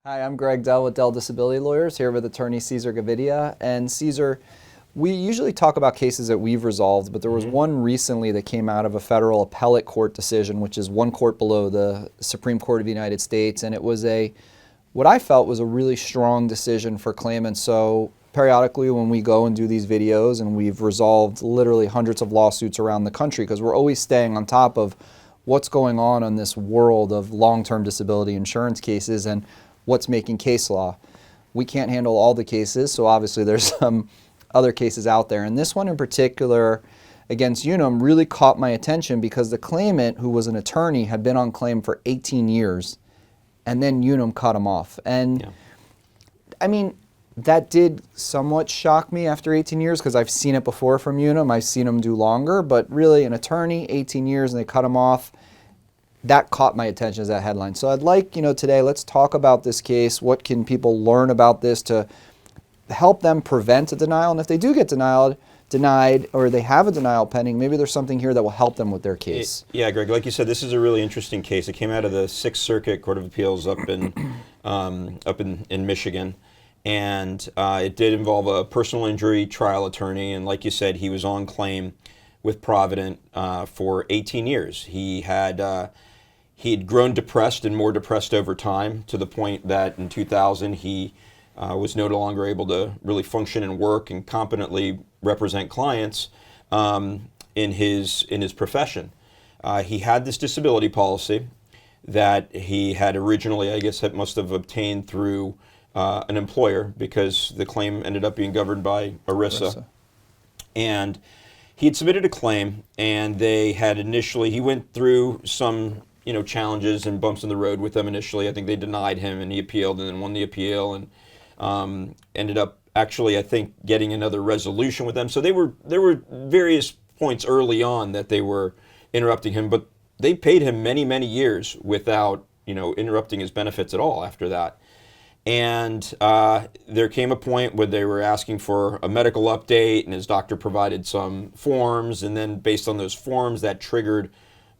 Hi, I'm Greg Dell with Dell Disability Lawyers, here with attorney Cesar Gavidia. And Cesar, we usually talk about cases that we've resolved, but there was one recently that came out of a Federal Appellate Court decision, which is one court below the Supreme Court of the United States. And it was what I felt was a really strong decision for claimants. So periodically when we go and do these videos, and we've resolved literally hundreds of lawsuits around the country, because we're always staying on top of what's going on in this world of long-term disability insurance cases and what's making case law. We can't handle all the cases, so obviously there's some other cases out there. And this one in particular against Unum really caught my attention because the claimant, who was an attorney, had been on claim for 18 years, and then Unum cut him off. And I mean, that did somewhat shock me after 18 years because I've seen it before from Unum. I've seen them do longer, but really an attorney, 18 years, and they cut him off. That caught my attention as that headline. So I'd like, today, let's talk about this case. What can people learn about this to help them prevent a denial? And if they do get denied, or they have a denial pending, maybe there's something here that will help them with their case. Yeah, Greg, like you said, this is a really interesting case. It came out of the Sixth Circuit Court of Appeals up in Michigan. And it did involve a personal injury trial attorney. And like you said, he was on claim with Provident for 18 years. He had grown depressed and more depressed over time, to the point that in 2000 he was no longer able to really function and work and competently represent clients in his profession. He had this disability policy that he had originally, I guess, must have obtained through an employer, because the claim ended up being governed by ERISA. And he had submitted a claim, and he went through some challenges and bumps in the road with them initially. I think they denied him, and he appealed and then won the appeal, and ended up actually, I think, getting another resolution with them. So there were various points early on that they were interrupting him, but they paid him many, many years without interrupting his benefits at all after that. And there came a point where they were asking for a medical update, and his doctor provided some forms, and then based on those forms that triggered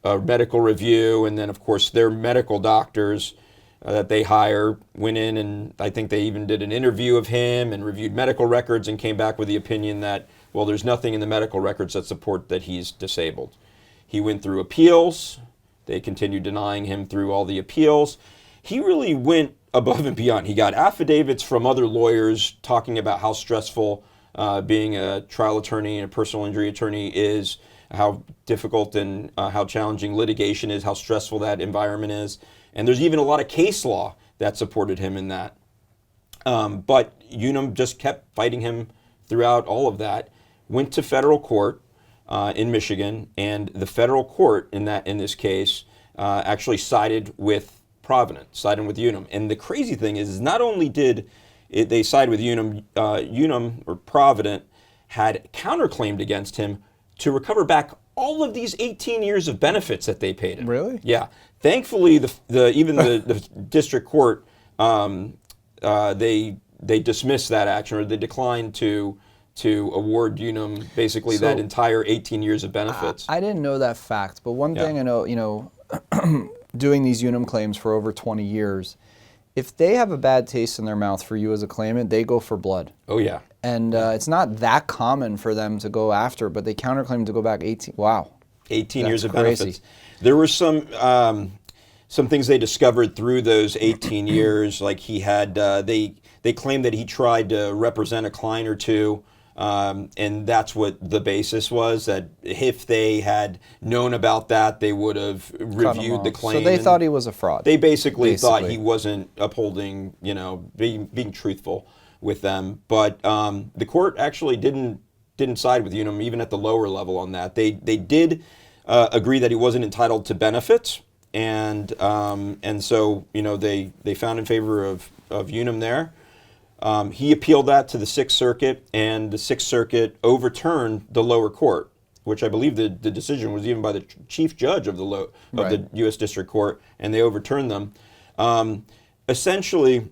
a medical review, and then of course their medical doctors that they hire went in, and I think they even did an interview of him and reviewed medical records and came back with the opinion that, well, there's nothing in the medical records that support that he's disabled. He went through appeals. They continued denying him through all the appeals. He really went above and beyond. He got affidavits from other lawyers talking about how stressful being a trial attorney and a personal injury attorney is, how difficult and how challenging litigation is, how stressful that environment is. And there's even a lot of case law that supported him in that. But Unum just kept fighting him throughout all of that. Went to federal court in Michigan, and the federal court in this case actually sided with Provident, siding with Unum. And the crazy thing is not only did they side with Unum, Unum or Provident had counterclaimed against him to recover back all of these 18 years of benefits that they paid him. Really? Yeah. Thankfully, even the district court, they dismissed that action, or they declined to award Unum basically that entire 18 years of benefits. I didn't know that fact, but one thing I know, doing these Unum claims for over 20 years, if they have a bad taste in their mouth for you as a claimant, they go for blood. Oh, yeah. And it's not that common for them to go after, but they counterclaim to go back 18. Wow. 18 That's years of crazy. benefits. There were some things they discovered through those 18 years. Like he had, they claimed that he tried to represent a client or two. And that's what the basis was, that if they had known about that, they would have reviewed the claim. So they thought he was a fraud. They basically thought he wasn't upholding, being truthful with them. But the court actually didn't side with Unum, even at the lower level on that. They did agree that he wasn't entitled to benefits, and so they found in favor of Unum there. He appealed that to the Sixth Circuit, and the Sixth Circuit overturned the lower court, which I believe the decision was even by the chief judge of the U.S. District Court, and they overturned them. Essentially,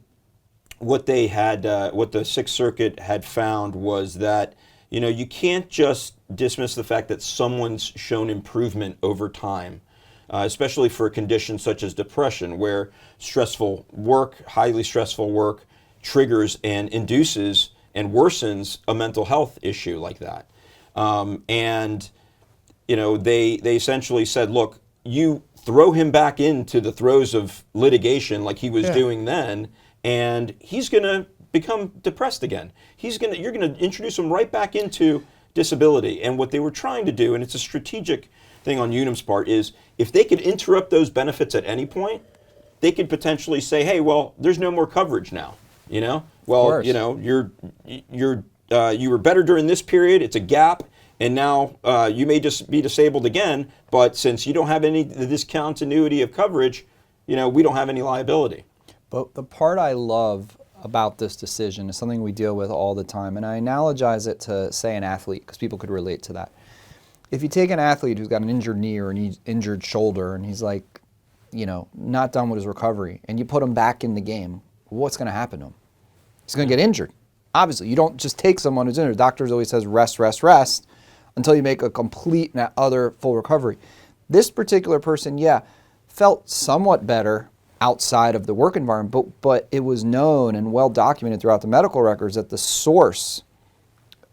what the Sixth Circuit had found was that you can't just dismiss the fact that someone's shown improvement over time especially for conditions such as depression, where stressful work, highly stressful work, triggers and induces and worsens a mental health issue like that. And they essentially said, look, you throw him back into the throes of litigation like he was doing then, and he's going to become depressed again. You're going to introduce him right back into disability. And what they were trying to do, and it's a strategic thing on Unum's part, is if they could interrupt those benefits at any point, they could potentially say, hey, well, there's no more coverage now. Well, you were better during this period. It's a gap. And now you may just be disabled again, but since you don't have this continuity of coverage, we don't have any liability. But the part I love about this decision is something we deal with all the time, and I analogize it to, say, an athlete, because people could relate to that. If you take an athlete who's got an injured knee or an injured shoulder, and he's like, not done with his recovery, and you put him back in the game, what's going to happen to him? He's going to get injured. Obviously, you don't just take someone who's injured. Doctors always says rest, rest, rest, until you make a complete and utter full recovery. This particular person, felt somewhat better outside of the work environment, but it was known and well documented throughout the medical records that the source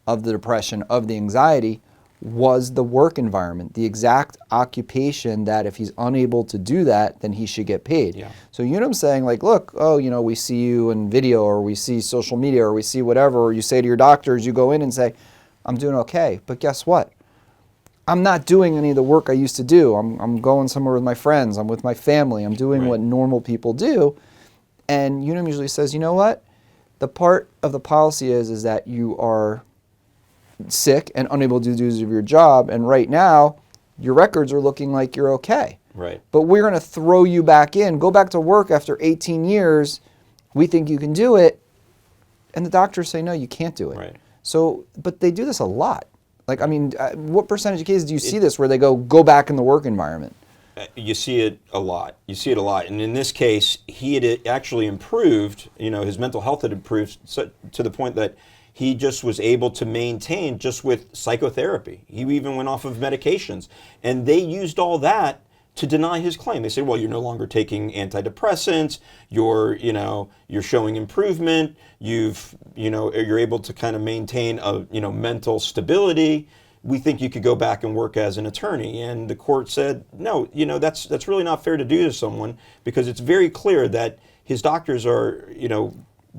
of the depression, of the anxiety, was the work environment, the exact occupation that if he's unable to do that, then he should get paid. Yeah. So Unum's saying, like, look, we see you in video, or we see social media, or we see whatever, or you say to your doctors, you go in and say, I'm doing okay, but guess what? I'm not doing any of the work I used to do. I'm going somewhere with my friends. I'm with my family. I'm doing what normal people do. And Unum usually says, you know what? The part of the policy is that you are sick and unable to do your job, and right now your records are looking like you're okay. Right. But we're going to throw you back in. Go back to work after 18 years. We think you can do it. And the doctors say, no, you can't do it. Right. So, but they do this a lot. Like, I mean, what percentage of cases do you see this where they go back in the work environment? You see it a lot. And in this case, he had actually improved, his mental health had improved to the point that he just was able to maintain just with psychotherapy. He even went off of medications. And they used all that to deny his claim. They said, well, you're no longer taking antidepressants, you're showing improvement, you're able to kind of maintain a, mental stability. We think you could go back and work as an attorney. And the court said, no, that's really not fair to do to someone, because it's very clear that his doctors are,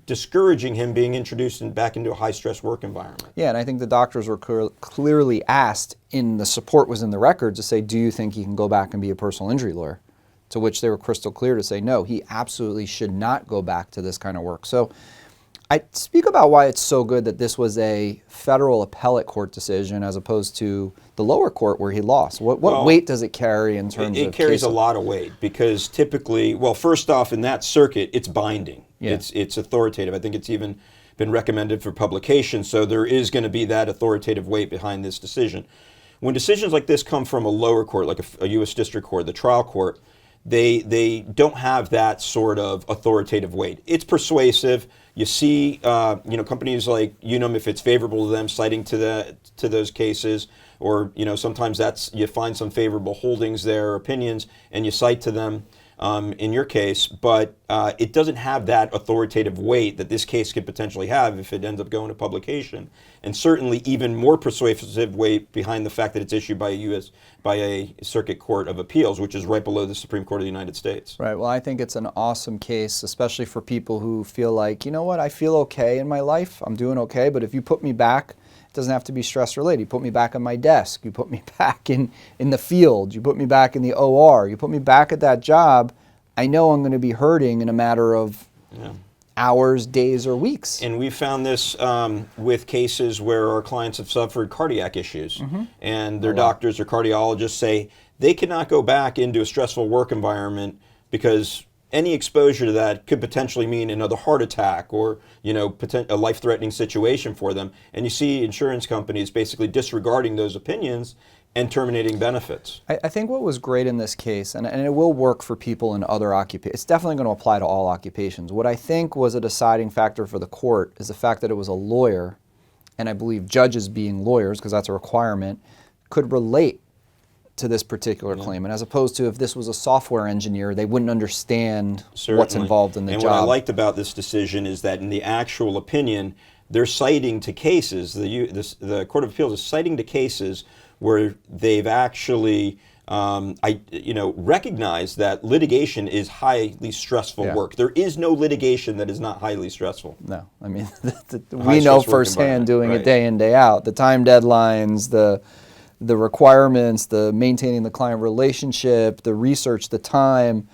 discouraging him being introduced back into a high-stress work environment. Yeah, and I think the doctors were clearly asked, the support was in the record, to say, do you think he can go back and be a personal injury lawyer? To which they were crystal clear to say, no, he absolutely should not go back to this kind of work. So I speak about why it's so good that this was a Federal Appellate Court decision as opposed to the lower court where he lost. What weight does it carry in terms of It carries a lot of weight, because typically, first off, in that circuit, it's binding. Yeah. It's authoritative. I think it's even been recommended for publication, so there is going to be that authoritative weight behind this decision. When decisions like this come from a lower court, like a U.S. District Court, the trial court, they don't have that sort of authoritative weight. It's persuasive. You see, companies like Unum, if it's favorable to them, citing to those cases, or sometimes you find some favorable holdings there, or opinions, and you cite to them. In your case, but it doesn't have that authoritative weight that this case could potentially have if it ends up going to publication, and certainly even more persuasive weight behind the fact that it's issued by a circuit court of appeals, which is right below the Supreme Court of the United States. Right. Well, I think it's an awesome case, especially for people who feel like, you know what, I feel okay in my life, I'm doing okay, but if you put me back, it doesn't have to be stress related. You put me back on my desk, you put me back in the field, you put me back in the OR, you put me back at that job, I know I'm going to be hurting in a matter of hours, days, or weeks. And we found this with cases where our clients have suffered cardiac issues, and their doctors or cardiologists say they cannot go back into a stressful work environment because any exposure to that could potentially mean another heart attack or a life-threatening situation for them. And you see insurance companies basically disregarding those opinions and terminating benefits. I think what was great in this case, and it will work for people in other occupations, it's definitely going to apply to all occupations. What I think was a deciding factor for the court is the fact that it was a lawyer, and I believe judges being lawyers, because that's a requirement, could relate to this particular claimant, as opposed to if this was a software engineer, they wouldn't understand what's involved in the job. And what I liked about this decision is that in the actual opinion, they're citing to cases, the Court of Appeals is citing to cases where they've actually recognized that litigation is highly stressful work. There is no litigation that is not highly stressful. No, I mean, we know firsthand doing it day in, day out. The time deadlines, the requirements, the maintaining the client relationship, the research, the time,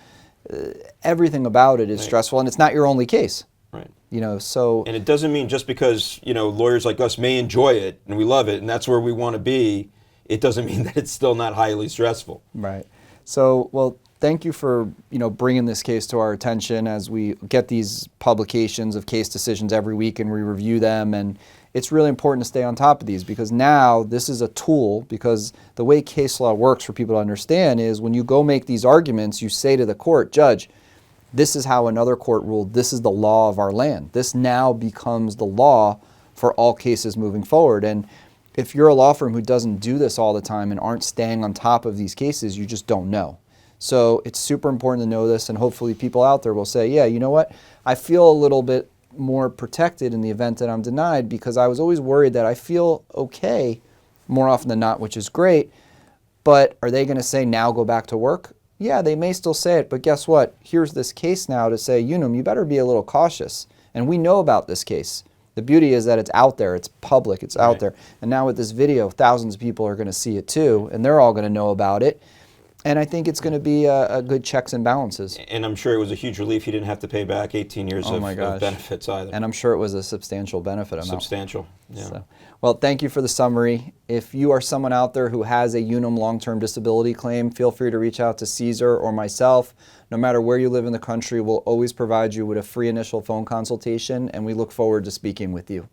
everything about it is stressful, and it's not your only case. Right. So. And it doesn't mean just because, lawyers like us may enjoy it and we love it and that's where we want to be, it doesn't mean that it's still not highly stressful. Right. So, well, thank you for, bringing this case to our attention as we get these publications of case decisions every week and we review them. And it's really important to stay on top of these because now this is a tool, because the way case law works for people to understand is when you go make these arguments, you say to the court, Judge, this is how another court ruled, this is the law of our land. This now becomes the law for all cases moving forward. And if you're a law firm who doesn't do this all the time and aren't staying on top of these cases, you just don't know. So it's super important to know this, and hopefully people out there will say, yeah, you know what, I feel a little bit more protected in the event that I'm denied because I was always worried that I feel okay more often than not, which is great, but are they going to say now go back to work? Yeah, they may still say it, but guess what? Here's this case now to say, Unum, you better be a little cautious. And we know about this case. The beauty is that it's out there, it's public, it's out there. And now with this video, thousands of people are going to see it too, and they're all going to know about it. And I think it's going to be a good checks and balances. And I'm sure it was a huge relief. You didn't have to pay back 18 years of benefits either. And I'm sure it was a substantial benefit amount. Substantial, yeah. So, well, thank you for the summary. If you are someone out there who has a Unum long-term disability claim, feel free to reach out to Cesar or myself. No matter where you live in the country, we'll always provide you with a free initial phone consultation, and we look forward to speaking with you.